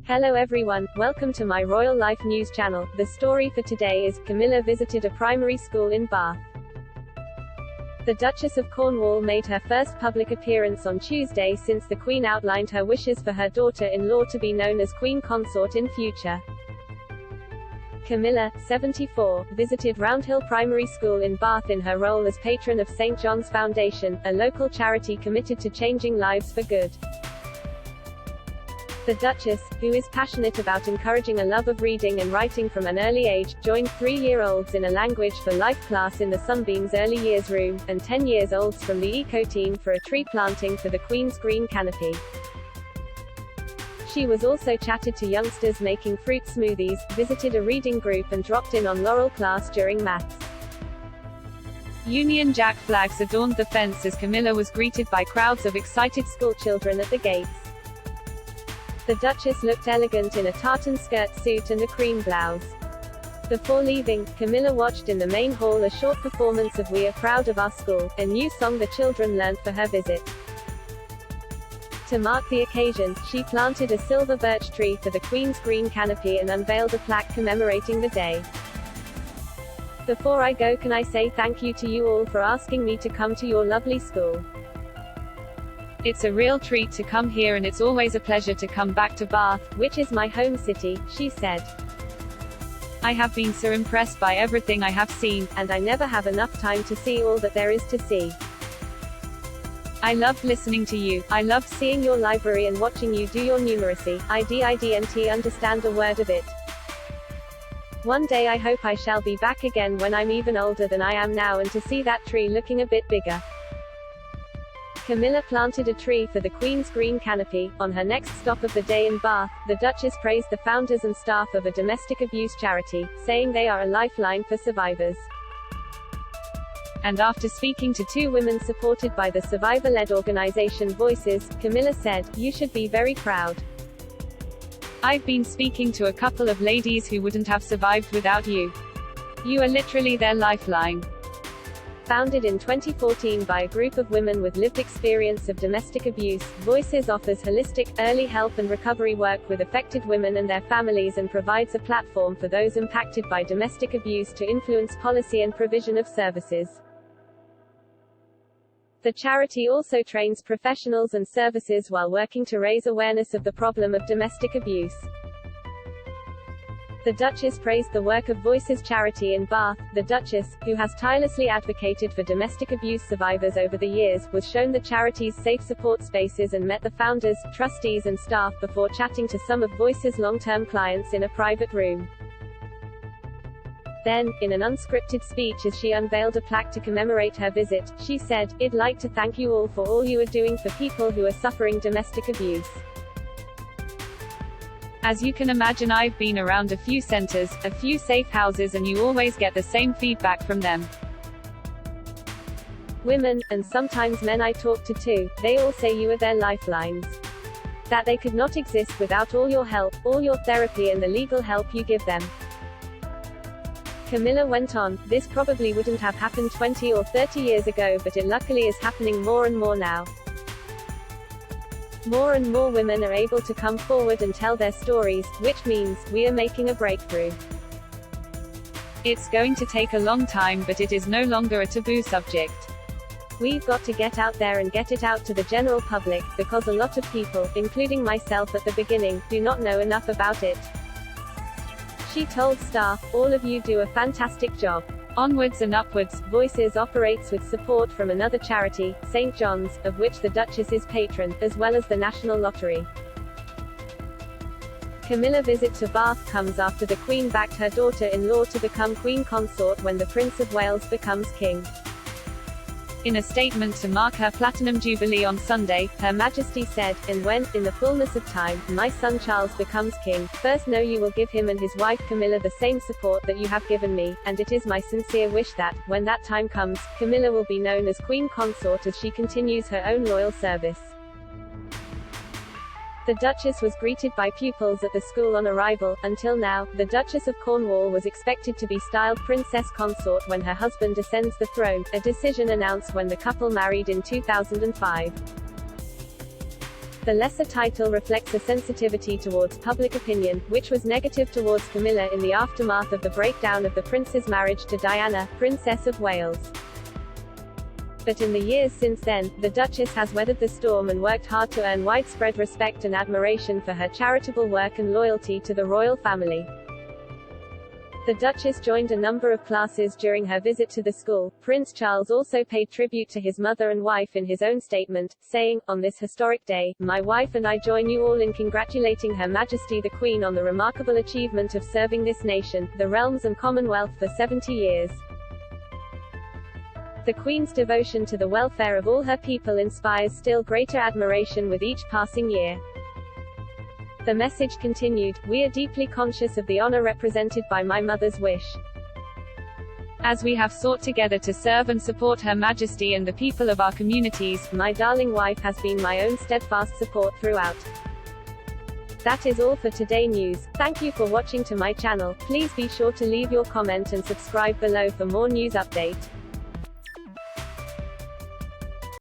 Hello everyone, welcome to my Royal Life News channel. The story for today is, Camilla visited a primary school in Bath. The Duchess of Cornwall made her first public appearance on Tuesday since the Queen outlined her wishes for her daughter-in-law to be known as Queen Consort in future. Camilla, 74, visited Roundhill Primary School in Bath in her role as patron of St. John's Foundation, a local charity committed to changing lives for good. The Duchess, who is passionate about encouraging a love of reading and writing from an early age, joined 3-year-olds in a Language for Life class in the Sunbeam's Early Years Room, and 10-year-olds from the Eco Team for a tree planting for the Queen's Green Canopy. She was also chatted to youngsters making fruit smoothies, visited a reading group and dropped in on Laurel class during maths. Union Jack flags adorned the fence as Camilla was greeted by crowds of excited schoolchildren at the gates. The Duchess looked elegant in a tartan skirt suit and a cream blouse. Before leaving, Camilla watched in the main hall a short performance of We Are Proud of Our School, a new song the children learned for her visit. To mark the occasion, she planted a silver birch tree for the Queen's Green Canopy and unveiled a plaque commemorating the day. Before I go, can I say thank you to you all for asking me to come to your lovely school. It's a real treat to come here and it's always a pleasure to come back to Bath, which is my home city, she said. I have been so impressed by everything I have seen, and I never have enough time to see all that there is to see. I loved listening to you, I loved seeing your library and watching you do your numeracy, I didn't understand a word of it. One day I hope I shall be back again when I'm even older than I am now and to see that tree looking a bit bigger. Camilla planted a tree for the Queen's Green Canopy. On her next stop of the day in Bath, the Duchess praised the founders and staff of a domestic abuse charity, saying they are a lifeline for survivors. And after speaking to 2 women supported by the survivor-led organization Voices, Camilla said, "You should be very proud. I've been speaking to a couple of ladies who wouldn't have survived without you. You are literally their lifeline." Founded in 2014 by a group of women with lived experience of domestic abuse, Voices offers holistic, early help and recovery work with affected women and their families and provides a platform for those impacted by domestic abuse to influence policy and provision of services. The charity also trains professionals and services while working to raise awareness of the problem of domestic abuse. The Duchess praised the work of Voices charity in Bath. The Duchess, who has tirelessly advocated for domestic abuse survivors over the years, was shown the charity's safe support spaces and met the founders, trustees and staff before chatting to some of Voices' long-term clients in a private room. Then, in an unscripted speech as she unveiled a plaque to commemorate her visit, she said, "I'd like to thank you all for all you are doing for people who are suffering domestic abuse. As you can imagine, I've been around a few centers, a few safe houses, and you always get the same feedback from them. Women, and sometimes men I talk to too, they all say you are their lifelines. That they could not exist without all your help, all your therapy and the legal help you give them." Camilla went on, "This probably wouldn't have happened 20 or 30 years ago, but it luckily is happening more and more now. More and more women are able to come forward and tell their stories, which means, we are making a breakthrough. It's going to take a long time, but it is no longer a taboo subject. We've got to get out there and get it out to the general public, because a lot of people, including myself at the beginning, do not know enough about it." She told staff, "All of you do a fantastic job. Onwards and upwards." Voices operates with support from another charity, St. John's, of which the Duchess is patron, as well as the National Lottery. Camilla's visit to Bath comes after the Queen backed her daughter-in-law to become Queen Consort when the Prince of Wales becomes King. In a statement to mark her Platinum Jubilee on Sunday, Her Majesty said, "And when, in the fullness of time, my son Charles becomes king, first know you will give him and his wife Camilla the same support that you have given me, and it is my sincere wish that, when that time comes, Camilla will be known as Queen Consort as she continues her own loyal service." The Duchess was greeted by pupils at the school on arrival. Until now, the Duchess of Cornwall was expected to be styled Princess Consort when her husband ascends the throne, a decision announced when the couple married in 2005. The lesser title reflects a sensitivity towards public opinion, which was negative towards Camilla in the aftermath of the breakdown of the prince's marriage to Diana, Princess of Wales. But in the years since then, the Duchess has weathered the storm and worked hard to earn widespread respect and admiration for her charitable work and loyalty to the royal family. The Duchess joined a number of classes during her visit to the school. Prince Charles also paid tribute to his mother and wife in his own statement, saying, "On this historic day, my wife and I join you all in congratulating Her Majesty the Queen on the remarkable achievement of serving this nation, the realms and Commonwealth for 70 years. The Queen's devotion to the welfare of all her people inspires still greater admiration with each passing year." The message continued, "We are deeply conscious of the honor represented by my mother's wish. As we have sought together to serve and support Her Majesty and the people of our communities, my darling wife has been my own steadfast support throughout." That is all for today news. Thank you for watching to my channel. Please be sure to leave your comment and subscribe below for more news update.